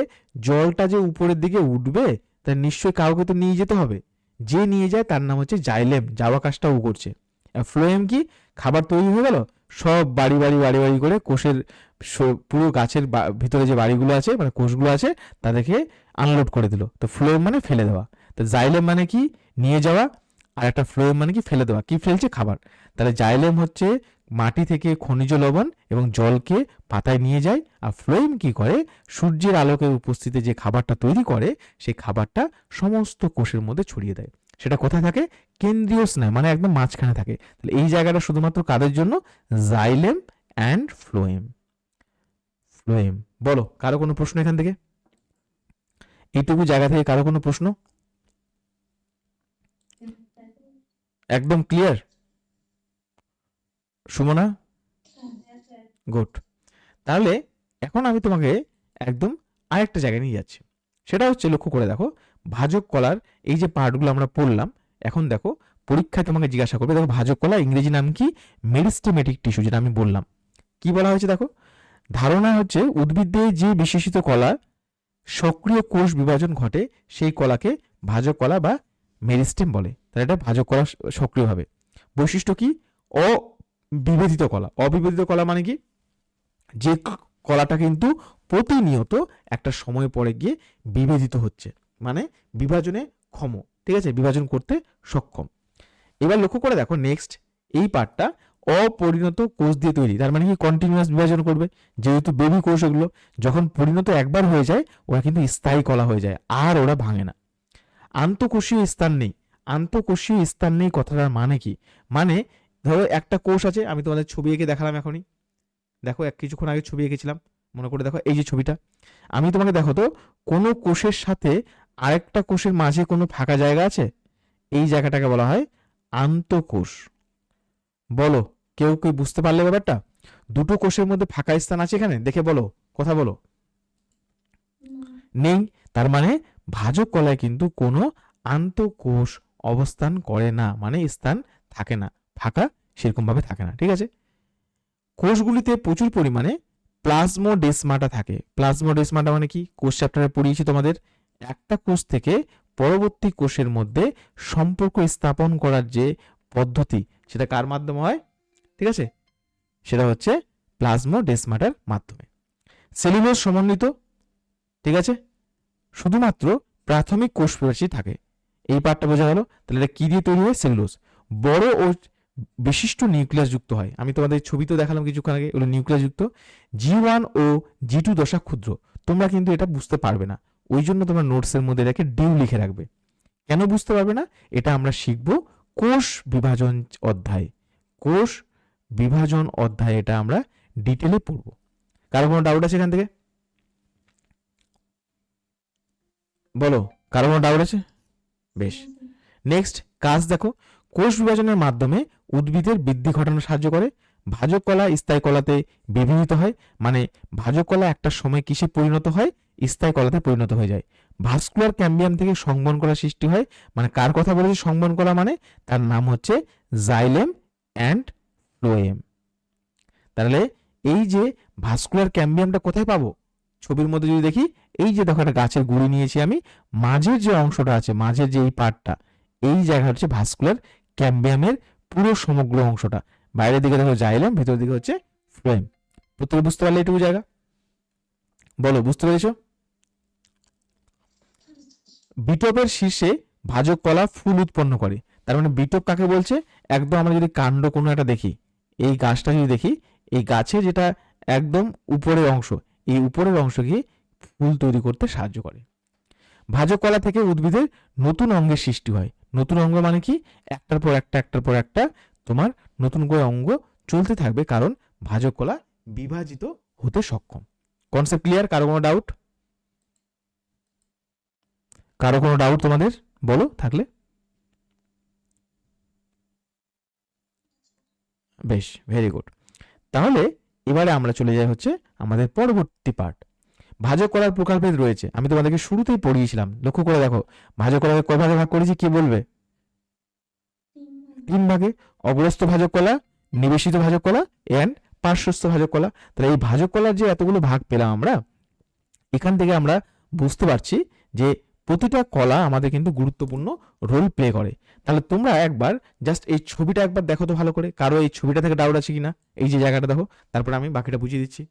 জলটা যে উপরের দিকে উঠবে, তার নিশ্চয়ই কাউকে তো নিয়ে যেতে হবে, যে নিয়ে যায় তার নাম হচ্ছে জাইলেম, যাওয়া কাজটা ও করছে। আর ফ্লোয়েম কি, খাবার তৈরি হয়ে গেল, সব বাড়ি বাড়ি বাড়ি বাড়ি করে কোষের পুরো গাছের ভিতরে যে বাড়িগুলো আছে মানে কোষগুলো আছে তাদেরকে আনলোড করে দিল। তো ফ্লোয়েম মানে ফেলে দেওয়া, তো জাইলেম মানে কি, নিয়ে যাওয়া, আর একটা ফ্লোয়েম মানে কি, ফেলে দেওয়া। কি ফেলছে, খাবার। তাহলে জাইলেম হচ্ছে মাটি থেকে খনিজ লবণ এবং জলকে পাতায় নিয়ে যায়, আর ফ্লোয়েম কি করে, সূর্যের আলোকের উপস্থিতিতে যে খাবারটা তৈরি করে সেই খাবারটা সমস্ত কোষের মধ্যে ছড়িয়ে দেয়। সেটা কোথায় থাকে, কেন্দ্রীয় স্নায়ু মানে একদম মাঝখানে থাকে। তাহলে এই জায়গাটা শুধুমাত্র কাদের জন্য, জাইলেম অ্যান্ড ফ্লোয়েম। ফ্লোয়েম, বলো কারো কোনো প্রশ্ন এখান থেকে, এইটুকু জায়গা থেকে কারো কোনো প্রশ্ন, একদম ক্লিয়ার? সুমনা, গুড। তাহলে এখন আমি তোমাকে একদম আরেকটা জায়গায় নিয়ে যাচ্ছি, সেটা হচ্ছে লক্ষ্য করে দেখো, ভাজক কলার এই যে পার্টগুলো আমরা পড়লাম, এখন দেখো পরীক্ষায় তোমাকে জিজ্ঞাসা করবে, দেখো ভাজক কলা ইংরেজি নাম কি, মেরিস্টেমেটিক টিস্যু, যেটা আমি বললাম। কি বলা হয়েছে দেখো, ধারণা হচ্ছে উদ্ভিদে যে বিশেষিত কলা সক্রিয় কোষ বিভাজন ঘটে সেই কলাকে ভাজক কলা বা মেরিস্টেম বলে। তাহলে এটা ভাজক কলা সক্রিয়ভাবে। বৈশিষ্ট্য কি, অবিভেদিত কলা। অবিভেদিত কলা মানে কি, যে কলাটা কিন্তু প্রতিনিয়ত একটা সময় পরে গিয়ে বিভেদিত হচ্ছে, মানে বিভাজনে ক্ষম, ঠিক আছে, বিভাজন করতে সক্ষম। এবার লক্ষ্য করে দেখো নেক্সট এই পার্টটা অপরিণত কোষ দিয়ে তৈরি, তার মানে কি কন্টিনিউয়াস বিভাজন করবে, যেহেতু বেবি কোষ ওগুলো, যখন পরিণত একবার হয়ে যায় ওরা কিন্তু স্থায়ী কলা হয়ে যায়, আর ওরা ভাঙে না। আন্তঃকোষীয় স্থান নেই, আন্তঃকোষীয় স্থান নেই কথাটার মানে কি, মানে ধরো একটা কোষ আছে, আমি তোমাদের ছবি এঁকে দেখালাম এখনই, দেখো কিছুক্ষণ আগে ছবি এঁকেছিলাম, মনে করে দেখো এই যে ছবিটা, আমি তোমাকে দেখো তো কোনো কোষের সাথে আরেকটা কোষের মাঝে কোনো ফাঁকা জায়গা আছে, এই জায়গাটাকে বলা হয় আন্তঃকোষ। বলো কেউ কেউ বুঝতে পারলে ব্যাপারটা, দুটো কোষের মধ্যে ফাঁকা স্থান আছে এখানে, দেখে বলো, কথা বলো, নেই। তার মানে ভাজক কলায় কিন্তু কোনো আন্তঃকোষ অবস্থান করে না, মানে স্থান থাকে না, ফাঁকা সেরকম ভাবে থাকে না। ঠিক আছে, কোষগুলিতে প্রচুর পরিমাণে প্লাজমোডেসমাটা থাকে। প্লাজমোডেসমাটা মানে কি, কোষ চ্যাপ্টারে পড়িয়েছি তোমাদের, একটা কোষ থেকে পরবর্তী কোষের মধ্যে সম্পর্ক স্থাপন করার যে পদ্ধতি সেটা কার মাধ্যমে হয়, ঠিক আছে, সেটা হচ্ছে প্লাজমোডেসমাটার মাধ্যমে। সেলুলোজ সমন্বিত, ঠিক আছে, শুধুমাত্র প্রাথমিক কোষ প্রাচীর থাকে, এই পার্টটা বোঝা গেল। তাহলে এটা কি দিয়ে তৈরি হয়, সেলুলোজ। বড় ও বিশিষ্ট নিউক্লিয়াস যুক্ত হয়, আমি তোমাদের ছবি তো দেখালাম কিছুক্ষণ আগে, ওগুলো নিউক্লিয়াস যুক্ত। G1 ও G2 দশা ক্ষুদ্র, তোমরা কিন্তু এটা বুঝতে পারবে না, ওই জন্য তোমরা নোটসের মধ্যে রেখে ডিউ লিখে রাখবে। কেন বুঝতে পারবে না, এটা আমরা শিখব কোষ বিভাজন অধ্যায়ে, কোষ বিভাজন অধ্যায়ে এটা আমরা ডিটেলে পড়ব। কারো কোনো ডাউট আছে এখান থেকে, বলো কারো কোনো ডাউট আছে? বেশ, নেক্সট কাজ দেখো, কোষ বিভাজনের মাধ্যমে উদ্ভিদের বৃদ্ধি ঘটানো সাহায্য করে। ভাজক কলা স্থায়ী কলাতে বিভাজিত হয়, মানে ভাজক কলা একটা সময় কিসে পরিণত হয়, স্থায়ী কলাতে পরিণত হয়ে যায়। ভাস্কুলার ক্যাম্বিয়াম থেকে সংবহন কলা সৃষ্টি হয়, মানে কার কথা বলেছি সংবহন কলা, মানে তার নাম হচ্ছে জাইলেম অ্যান্ড ফ্লোয়েম। তাহলে এই যে ভাস্কুলার ক্যাম্বিয়ামটা কোথায় পাবো, ছবির মধ্যে যদি দেখি, এই যে দেখো একটা গাছের গুঁড়ি নিয়েছি আমি, মাঝের যে অংশটা আছে, মাঝের যে এই পার্টটা, এই জায়গা হচ্ছে ভাস্কুলার ক্যাম্বিয়ামের পুরো সমগ্র অংশটা। বাইরের দিকে দেখো জাইলেম, ভিতরের দিকে হচ্ছে ফ্লোয়েম। প্রত্যেকে বুঝতে পারলে এটুকু জায়গা? বলো, বুঝতে পেরেছো? বিটপের শীর্ষে ভাজক কলা ফুল উৎপন্ন করে। তার মানে বিটপ কাকে বলছে? একদম আমরা যদি কাণ্ড কোনো একটা দেখি, এই গাছটা যদি দেখি, এই গাছে যেটা একদম উপরের অংশ, এই উপরের অংশ গিয়ে ফুল তৈরি করতে সাহায্য করে। ভাজক কলা থেকে উদ্ভিদের নতুন অঙ্গের সৃষ্টি হয়। নতুন অঙ্গ মানে কি? একটার পর একটা, একটার পর একটা তোমার নতুন করে অঙ্গ চলতে থাকবে, কারণ ভাজক কলা বিভাজিত হতে সক্ষম। Concept clear? কারো কোনো ডাউট? কারো কোনো ডাউট তোমাদের বলো থাকলে। বেশ, ভেরি গুড। তাহলে এবারে আমরা চলে যাই হচ্ছে আমাদের পরবর্তী পার্ট। ভাজক কলার প্রকারভেদ রয়েছে, আমি তোমাদেরকে শুরুতেই পড়িয়েছিলাম, লক্ষ্য করে দেখো। ভাজক কলাকে কয় ভাগে ভাগ করেছি, কে বলবে? 3 ভাগে। অগ্রস্থ ভাজক কলা, নিবেশিত ভাজক কলা এন্ড পার্শ্বস্থ ভাজক কলা। তাহলে এই ভাজক কলার যে এতগুলো ভাগ পেলাম আমরা, এখান থেকে আমরা বুঝতে পারছি যে প্রতিটা কলা আমাদের কিন্তু গুরুত্বপূর্ণ রোল প্লে করে। তাহলে তোমরা একবার জাস্ট এই ছবিটা একবার দেখো তো ভালো করে, কারো এই ছবিটা থেকে ডাউট আছে কিনা? এই যে জায়গাটা দেখো, তারপর আমি বাকিটা বুঝিয়ে দিচ্ছি।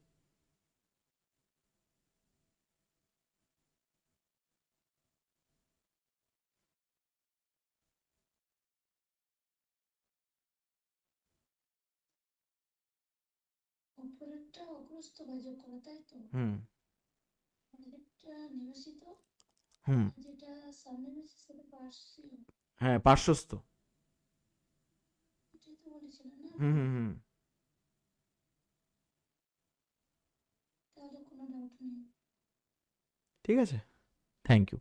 উপরেরটা অগ্রস্ত ভাজক কলা, তাই তো? হুম পরেরটা নিবেশিত, হুম আর যেটা সামনে রয়েছে সেটা পার্শ্বীয়। হ্যাঁ, পার্শ্বস্থ। এটাই তো বলেছিলেন না হুম আপনি? হুম হুম তাহলে কোনো ডাউট নেই। ঠিক আছে, থ্যাংক ইউ।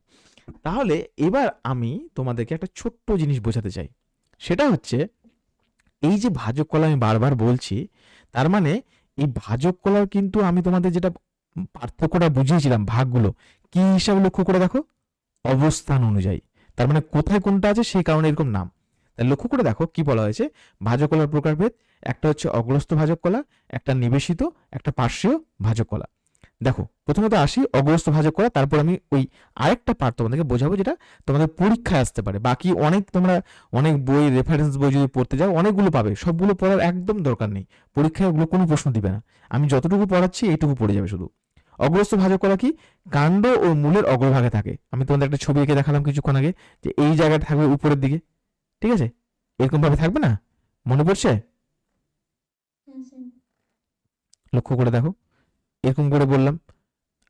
তাহলে এবার আমি তোমাদেরকে একটা ছোট্ট জিনিস বোঝাতে চাই। সেটা হচ্ছে, এই যে ভাজক কলা আমি বারবার বলছি, তার মানে এই ভাজক কলার কিন্তু আমি তোমাদের যেটা পার্থক্যটা বুঝিয়েছিলাম, ভাগগুলো কি হিসাবে লক্ষ্য করে দেখো, অবস্থান অনুযায়ী। তার মানে কোথায় কোনটা আছে সেই কারণে এরকম নাম। তাহলে লক্ষ্য করে দেখো কি বলা হয়েছে, ভাজক কলার প্রকারভেদ। একটা হচ্ছে অগ্রস্থ ভাজক কলা, একটা নিবেশিত, একটা পার্শ্বীয় ভাজক কলা। দেখো প্রথমত আসি অগ্রস্থ ভাজক কলা, তারপর আমি ওই আরেকটা পার্ট তোমাদেরকে বোঝাবো, যেটা তোমাদের পরীক্ষায় আসতে পারে। বাকি অনেক তোমরা অনেক বই, রেফারেন্স বই যদি পড়তে যাও অনেকগুলো পাবে, সবগুলো পড়ার একদম দরকার নেই। পরীক্ষায় ওগুলো কোনো প্রশ্ন দিবে না। আমি যতটুকু পড়াচ্ছি এইটুকু পড়ে যাবে শুধু। অগ্রস্থ ভাজক কলা কি? কাণ্ড ও মূলের অগ্রভাগে থাকে। আমি তোমাদের একটা ছবি এঁকে দেখালাম কিছুক্ষণ আগে, যে এই জায়গাটা থাকবে উপরের দিকে, ঠিক আছে? এরকম ভাবে থাকবে না? মনে পড়ছে? হ্যাঁ স্যার। লক্ষ্য করে দেখো, এরকম করে বললাম।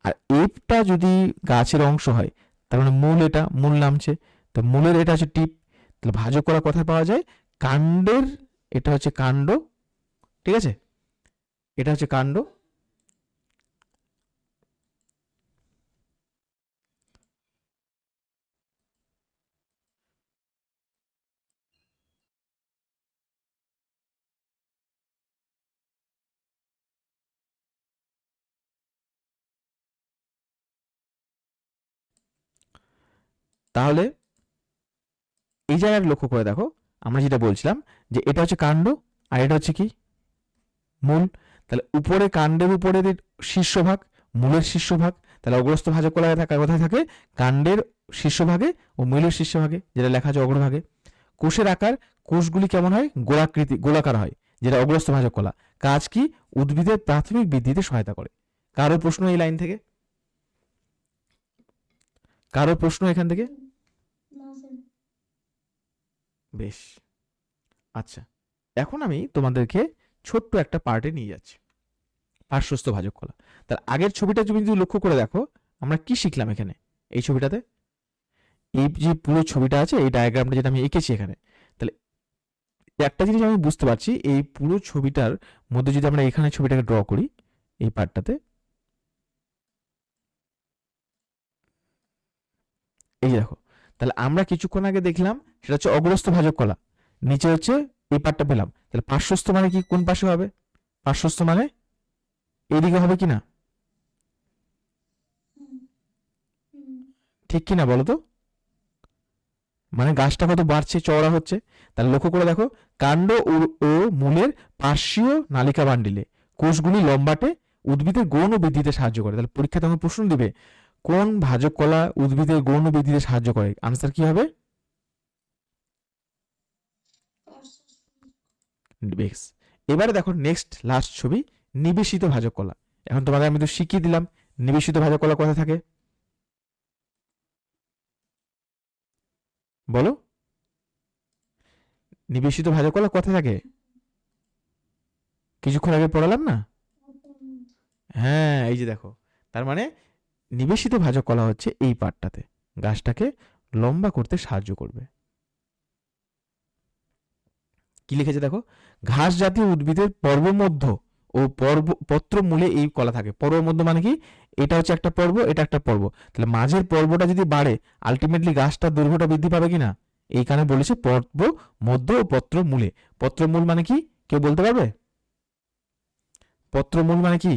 আর এপটা যদি গাছের অংশ হয়, তার মানে মূল, এটা মূল নামছে, তো মূলের এটা হচ্ছে টিপ। তাহলে ভাজক কলা কোথায় পাওয়া যায়? কাণ্ডের, এটা হচ্ছে কাণ্ড, ঠিক আছে? এটা হচ্ছে কাণ্ড। তাহলে এই জায়গায় লক্ষ্য করে দেখো, আমরা যেটা বলছিলাম যে এটা হচ্ছে কাণ্ড, আর এটা হচ্ছে কি? মূল। তাহলে উপরে কাণ্ডের উপরের শীর্ষভাগ, মূলের শীর্ষভাগ। তাহলে অগ্রস্থ ভাজক কলায় থাকা কোথায় থাকে? কাণ্ডের শীর্ষভাগে ও মূলের শীর্ষভাগে, যেটা লেখা আছে অগ্রভাগে। কোষের আকার, কোষগুলি কেমন হয়? গোলাকৃতি, গোলাকার হয়, যেটা অগ্রস্থ ভাজক কলা। কাজ কি? উদ্ভিদের প্রাথমিক বৃদ্ধিতে সহায়তা করে। কারো প্রশ্ন এই লাইন থেকে? কারো প্রশ্ন এখান থেকে? না স্যার। বেশ, আচ্ছা। এখন আমি তোমাদেরকে ছোট্ট একটা পার্টে নিয়ে যাচ্ছি, পার্শ্বস্থ ভাজক কলা। তার আগের ছবিটা তুমি যদি লক্ষ্য করে দেখো, আমরা কি শিখলাম এখানে? এই ছবিটাতে, এই যে পুরো ছবিটা আছে, এই ডায়াগ্রামটা যেটা আমি এঁকেছি এখানে, তাহলে একটা জিনিস আমি বুঝতে পারছি, এই পুরো ছবিটার মধ্যে যদি আমরা এখানে ছবিটাকে ড্র করি, এই পার্টটাতে, এই যে দেখো, তাহলে আমরা কিছুক্ষণ আগে দেখলাম সেটা হচ্ছে অগ্রস্থ ভাজক কলা, নিচে হচ্ছে এই পার্টটা পেলাম। তাহলে পার্শ্বস্থ মানে কি? কোন পাশে হবে? পার্শ্বস্থ মানে এদিকে হবে কি না? হুম হুম। ঠিক কি না বলো তো? মানে গাছটা কত বাড়ছে, চওড়া হচ্ছে। তাহলে লক্ষ্য করে দেখো, কাণ্ড ও মূলের পার্শ্বীয় নালিকা বান্ডিলে কোষগুলি লম্বাটে উদ্ভিদের গৌণ বৃদ্ধিতে সাহায্য করে। তাহলে পরীক্ষাতে আমাকে প্রশ্ন দিবে, কোন ভাজক কলা উদ্ভিদের গৌণ বৃদ্ধিতে সাহায্য করে? আনসার কি হবে? পার্শ্বস্থ। বেশ। এবারে দেখো নেক্সট লাস্ট ছবি, নিবেশিত ভাজক কলা। এখন তোমাদের আমি তো শিখিয়ে দিলাম নিবেশিত ভাজক কলা কোথায় থাকে, বলো নিবেশিত ভাজক কলা কোথায় থাকে? কিছুক্ষণ আগে পড়ালাম না? হ্যাঁ, এই যে দেখো, তার মানে নিবেশিত ভাজক কলা হচ্ছে এই পার্টটাতে, গাছটাকে লম্বা করতে সাহায্য করবে। কি লিখেছে দেখো, ঘাস জাতীয় উদ্ভিদের পর্বমধ্য ও পত্রমূলে এই কলা থাকে। পর্বমধ্য মানে কি, এটা হচ্ছে একটা পর্ব, এটা একটা পর্ব, তাহলে মাঝের পর্বটা যদি বাড়ে আলটিমেটলি গাছটার দৈর্ঘ্যটা বৃদ্ধি পাবে কিনা, এইখানে বলেছে পর্ব মধ্য ও পত্রমূলে। পত্রমূল মানে কি, কেউ বলতে পারবে? পত্রমূল মানে কি,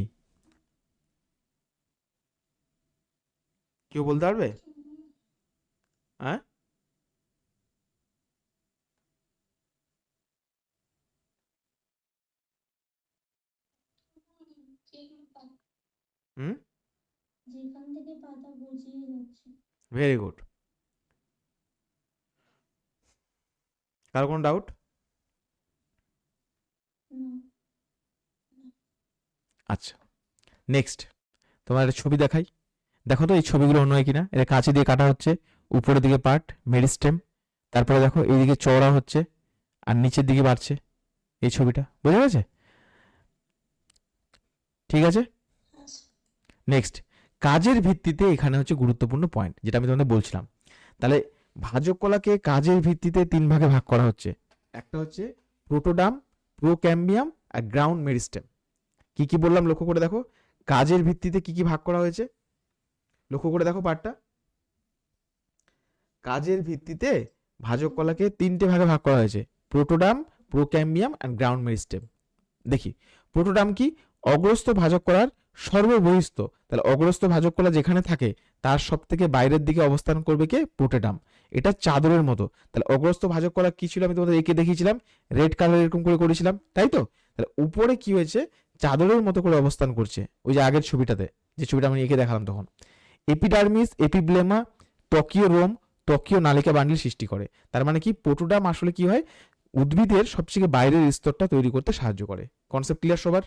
কেউ বলতে পারবে? হ্যাঁ, হুম, যেখান থেকে পাতা গজিয়ে যাচ্ছে। Very good. কার কোনো ডাউট? না। আচ্ছা, নেক্সট তোমার একটা ছবি দেখাই, দেখো তো এই ছবিগুলো অন্য হয় কিনা। এটা কাঁচি দিয়ে কাটা হচ্ছে, উপরের দিকে পার্ট মেরিস্টেম, তারপরে দেখো এইদিকে চওড়া হচ্ছে আর নিচের দিকে বাড়ছে, এই ছবিটা বোঝা গেছে? ঠিক আছে, আচ্ছা। নেক্সট কাজের ভিত্তিতে এখানে হচ্ছে গুরুত্বপূর্ণ পয়েন্ট, যেটা আমি তোমাদের বলছিলাম। তাহলে ভাজক কলাকে কাজের ভিত্তিতে তিন ভাগে ভাগ করা হচ্ছে, একটা হচ্ছে প্রোটোডাম, প্রোক্যাম্বিয়াম আর গ্রাউন্ড মেরিস্টেম। কি কি বললাম লক্ষ্য করে দেখো, কাজের ভিত্তিতে কি কি ভাগ করা হয়েছে, লক্ষ্য করে দেখো পার্টটা। কাজের ভিত্তিতে ভাজক কলাকে তিনটে ভাগে ভাগ করা হয়েছে, প্রোটোডাম, প্রোক্যাম্বিয়াম অ্যান্ড গ্রাউন্ড মেরিস্টেম। দেখি, প্রোটোডাম কি, অগ্রস্থ ভাজক কলার সর্ববহিস্থ, তাহলে অগ্রস্থ ভাজক কলা যেখানে থাকে তার সব থেকে বাইরের দিকে অবস্থান করবে কে, প্রোটোডাম। এটা চাদরের মতো, তাহলে অগ্রস্থ ভাজক কলা কি ছিল, আমি তোমাদের এঁকে দেখিয়েছিলাম, রেড কালার এরকম করে করেছিলাম, তাই তো? তাহলে উপরে কি হয়েছে, চাদরের মতো করে অবস্থান করছে, ওই যে আগের ছবিটাতে, যে ছবিটা আমি এঁকে দেখালাম তখন। এপিডার্মিস, এপিব্লেমা, টকিও রোম, টকিও নালিকা বান্ডিল সৃষ্টি করে। তার মানে কি, প্রোটোডাম আসলে কি হয়, উদ্ভিদের সবচেয়ে বাইরের স্তরটা তৈরি করতে সাহায্য করে। কনসেপ্ট ক্লিয়ার সবার?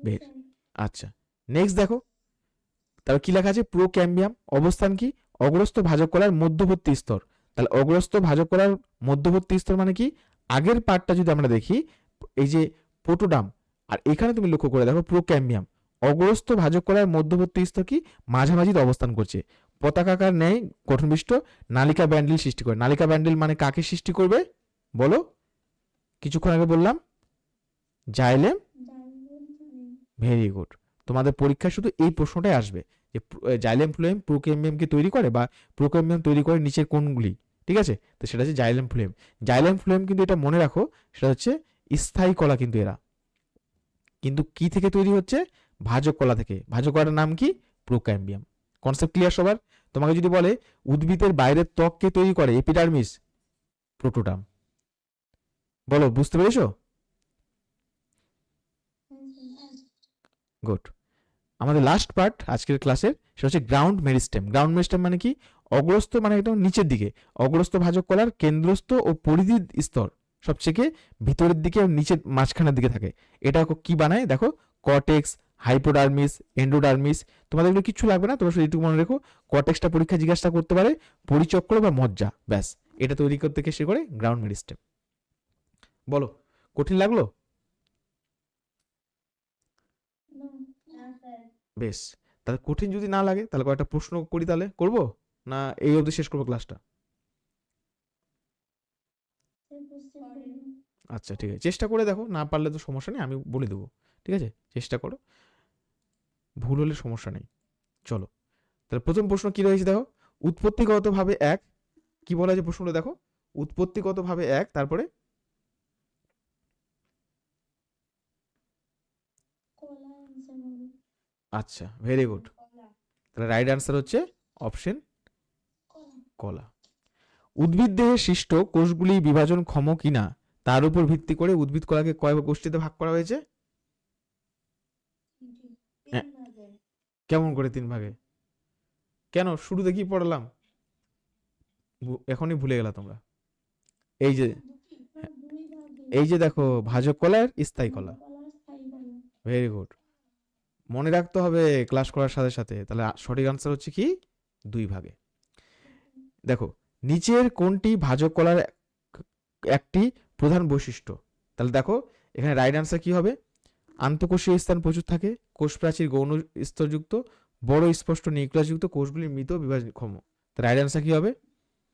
বেশ, আচ্ছা, নেক্সট দেখো, তারপর কি লেখা আছে, প্রোক্যাম্বিয়াম অবস্থান কি, অগ্রস্থ ভাজক কলার মধ্যবর্তী স্তর। তাহলে অগ্রস্থ ভাজক কলার মধ্যবর্তী স্তর মানে কি, আগের পার্টটা যদি আমরা দেখি, এই যে প্রোটোডাম, আর এখানে তুমি লক্ষ্য করে দেখো প্রোক্যাম্বিয়াম, অগ্রস্থ ভাজক কলার মধ্যবর্তী স্তর কি, মাঝামাঝিতে অবস্থান করছে, পতাকাকার ন্যায় গঠনবিষ্ট নালিকা ব্যান্ডেল সৃষ্টি করে। নালিকা ব্যান্ডেল মানে কাকে সৃষ্টি করবে বলো, কিছুক্ষণ আগে বললাম জাইলেম। ভেরি গুড, তোমাদের পরীক্ষায় শুধু এই প্রশ্নটাই আসবে যে জাইলেম ফ্লোয়েম প্রোক্যাম্বিয়ামকে তৈরি করে, বা প্রোক্যাম্বিয়াম তৈরি করে নিচের কোনগুলি, ঠিক আছে? তো সেটা হচ্ছে জাইলেম ফ্লোয়েম। জাইলেম ফ্লোয়েম কিন্তু এটা মনে রাখো, সেটা হচ্ছে স্থায়ী কলা, কিন্তু এরা কিন্তু কি থেকে তৈরি হচ্ছে, ভাজক কলা থেকে। ভাজক কলার নাম কি, প্রোক্যাম্বিয়াম। কনসেপ্ট ক্লিয়ার সবার? তোমাকে যদি বলে উদ্ভিদের বাইরের ত্বককে তৈরি করে, এপিডার্মিস, প্রোটোডাম, বলো বুঝতে পেরেছো? গুড। আমাদের লাস্ট পার্ট আজকের ক্লাসের, সেটা হচ্ছে গ্রাউন্ড মেরিস্টেম। গ্রাউন্ড মেরিস্টেম মানে কি, অগ্রস্থ মানে একদম নিচের দিকে, অগ্রস্থ ভাজক কলার কেন্দ্রস্থ ও পরিধির স্তর সবচেয়ে ভিতরের দিকে ও নিচের মাঝখানের দিকে থাকে। এটা কি বানায় দেখো, কর্টেক্স, হাইপোডার্মিস, এন্ডোডার্মিস। তোমাদের এগুলো কিছু লাগবে না, তোমরা শুধু এইটুকু মনে রেখো, কর্টেক্সটা পরীক্ষা জিজ্ঞাসা করতে পারে, পরিচক্র বা মজ্জা, ব্যাস। এটা তৈরি করতে সে করে গ্রাউন্ড মেরিস্টেম। বলো, কঠিন লাগলো? বেশ, তাহলে কঠিন যদি না লাগে তাহলে কয়েকটা প্রশ্ন করি, তাহলে করবো না এই অবধি শেষ করবো ক্লাসটা? আচ্ছা ঠিক আছে, চেষ্টা করে দেখো, না পারলে তো সমস্যা নেই, আমি বলে দেবো, ঠিক আছে? চেষ্টা করো, ভুল হলে সমস্যা নেই। চলো, তাহলে প্রথম প্রশ্ন কি রয়েছে দেখো, উৎপত্তিগতভাবে এক, কি বলা আছে প্রশ্নটা দেখো, উৎপত্তিগতভাবে এক, তারপরে আচ্ছা ভেরি গুড, তাহলে রাইট আনসার হচ্ছে অপশন কলা। উদ্ভিদ দেহে সৃষ্ট কোষগুলি বিভাজন ক্ষম কিনা তার উপর ভিত্তি করে উদ্ভিদ কলাকে কয় গোষ্ঠীতে ভাগ করা হয়েছে? হ্যাঁ, কেমন করে তিন ভাগে? কেন, শুরুতে কি পড়ালাম, এখনই ভুলে গেলা তোমরা? এই যে, এই যে দেখো ভাজক কলা আর স্থায়ী কলা। কলা স্থায়ী কলা। ভেরি গুড, মনে রাখতে হবে ক্লাস করার সাথে সাথে। তাহলে সঠিক আনসার হচ্ছে কি 2 ভাগে। দেখো নিচের কোনটি ভাজক কলার একটি প্রধান বৈশিষ্ট্য? তাহলে দেখো এখানে রাইট আনসার কি হবে? আন্তঃকোষীয় স্থান প্রচুর থাকে, কোষ প্রাচীর গৌণ স্তরযুক্ত, বড় স্পষ্ট নিউক্লিয়াসযুক্ত, কোষগুলি মৃত বিভাজনক্ষম। তাহলে রাইট আনসার কি হবে?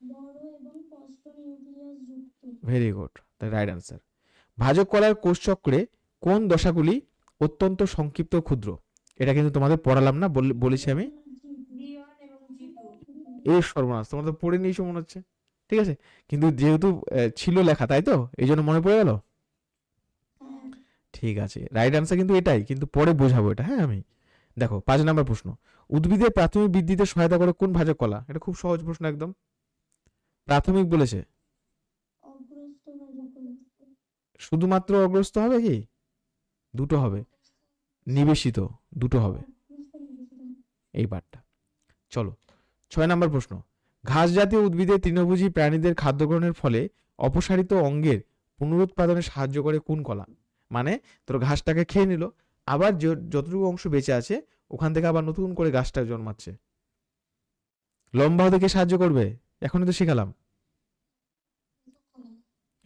বড় এবং স্পষ্ট নিউক্লিয়াস যুক্ত। ভেরি গুড, তাহলে রাইট আনসার। ভাজক কলার কোষচক্রে কোন দশাগুলি অত্যন্ত সংক্ষিপ্ত ও ক্ষুদ্র? এটা কিন্তু তোমাদের পড়ালাম না, বলেছি আমি। D1 এবং G2 এই সর্বনাশ, তোমরা তো পড়ে নিয়েছো মনে হচ্ছে। ঠিক আছে, কিন্তু যেহেতু ছিল লেখা, তাই তো এই জন্য মনে পড়ে গেল। হ্যাঁ, ঠিক আছে, রাইট আনসার কিন্তু এটাই, কিন্তু পরে বোঝাবো এটা। হ্যাঁ আমি দেখো 5 নম্বর প্রশ্ন, উদ্ভিদের প্রাথমিক বৃদ্ধিতে সহায়তা করে কোন ভাজক কলা? এটা খুব সহজ প্রশ্ন একদম, প্রাথমিক বলেছে। অগ্রস্ত ভাজক কলা। শুধুমাত্র অগ্রস্ত হবে কি? দুটো হবে, নিবেশিত দুটো হবে অগ্রস্ত নিবেশিত। এই পার্টটা। চলো 6 নম্বর প্রশ্ন, ঘাস জাতীয় উদ্ভিদের তৃণভোজী প্রাণীদের খাদ্য গ্রহণের ফলে অপসারিত অঙ্গের পুনরুৎপাদনে সাহায্য করে কোন কলা? মানে তোর ঘাসটাকে খেয়ে নিল, আবার যতটুকু অংশ বেঁচে আছে ওখান থেকে আবার নতুন করে গাছটা জন্মাচ্ছে। লম্বা হতে কে সাহায্য করবে? এখনই তো শিখালাম। কলা।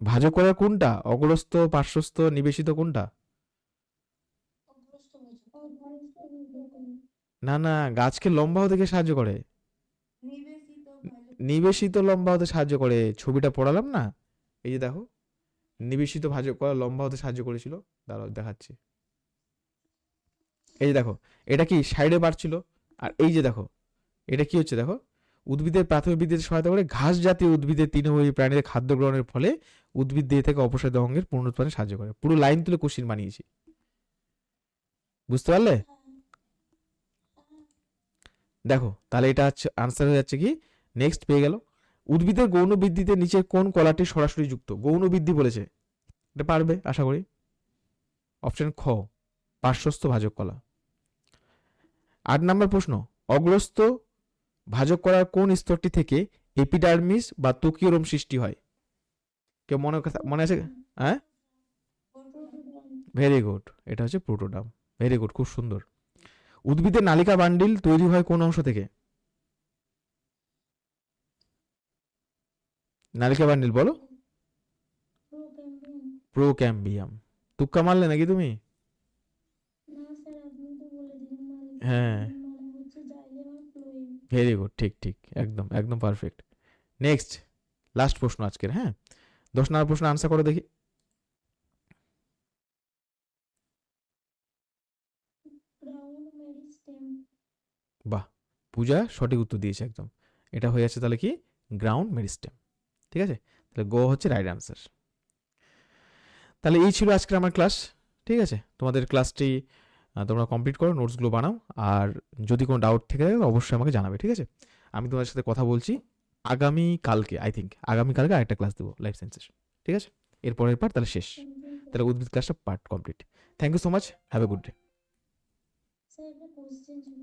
ভাজক কলার কোনটা? অগ্রস্ত, পার্শ্বস্থ, নিবেশিত কোনটা? অগ্রস্ত ভাজক। অগ্রস্ত ভাজক কলা। না না, গাছকে লম্বা হতে কে সাহায্য করে? নিবেশিত ভাজক নিবেশিত লম্বা হতে সাহায্য করে, ছবিটা পড়ালাম না, এই যে দেখো নিবেশিত ভাজক কলা লম্বা হতে সাহায্য করেছিল। দাঁড়াও দেখাচ্ছি, এই যে দেখো এটা কি সাইডে বাড়ছিল, আর এই যে দেখো এটা কি হচ্ছে, দেখো উদ্ভিদের প্রাথমিক বৃদ্ধিতে সহায়তা করে ঘাস জাতীয় উদ্ভিদের তৃণভোজী প্রাণীদের খাদ্য গ্রহণের ফলে উদ্ভিদ দেহ থেকে অপসারিত অঙ্গের পুনরুৎপাদনে সাহায্য করে। পুরো লাইন তুলে কোশ্চিন বানিয়েছি, বুঝতে পারলে? দেখো তাহলে এটা হচ্ছে আনসার হয়ে যাচ্ছে কি, নেক্সট পেয়ে গেল, উদ্ভিদের গৌণ বৃদ্ধিতে নিচের কোন কলাটি সরাসরি যুক্ত? গৌণ বৃদ্ধি বলেছে, এটা পারবে আশা করি। অপশন খ, পার্শ্বস্থ ভাজক কলা। 8 নম্বর প্রশ্ন, অগ্রস্ত ভাজক কলার কোন স্তরটি থেকে এপিডার্মিস বা ত্বকীয় লোম সৃষ্টি হয়? কেউ মনে আছে? হ্যাঁ, ভেরি গুড, এটা হচ্ছে প্রোটোডার্ম। ভেরি গুড, খুব সুন্দর। উদ্ভিদের নালিকা বান্ডিল তৈরি হয় কোন অংশ থেকে? নালিকা বান্ডিল বলো। প্রোক্যাম্বিয়াম। প্রোক্যাম্বিয়াম। তুক্কা মারলে নাকি তুমি? না স্যার, আপনি তো বলে দিলেন মালিক। হ্যাঁ, মানে হচ্ছে জাইলেম আর ফ্লোয়েম। ভেরি গুড, ঠিক ঠিক, একদম একদম পারফেক্ট। নেক্সট লাস্ট প্রশ্ন আজকের। হ্যাঁ, 10 নম্বর প্রশ্ন আনসার করো দেখি। Ground meristem. বাহ, পূজা সঠিক উত্তর দিয়েছে একদম। এটা হয়ে যাচ্ছে তাহলে কি, গ্রাউন্ড মেরিস্টেম। ঠিক আছে, তাহলে গো হচ্ছে রাইট আনসার। তাহলে এই ছিল আজকের আমার ক্লাস। ঠিক আছে, তোমাদের ক্লাসটি তোমরা কমপ্লিট করো, নোটসগুলো বানাও, আর যদি কোনো ডাউট থেকে থাকে অবশ্যই আমাকে জানাবে। ঠিক আছে, আমি তোমাদের সাথে কথা বলছি আগামীকালকে, আই থিঙ্ক আগামীকালকে আরেকটা ক্লাস দেবো লাইফ সায়েন্সের। ঠিক আছে, এরপরের পার্ট তাহলে শেষ, তাহলে উদ্ভিদ ক্লাসটা part complete. Thank you so much, have a good day. Sir, একটা কোশ্চেন ছিল।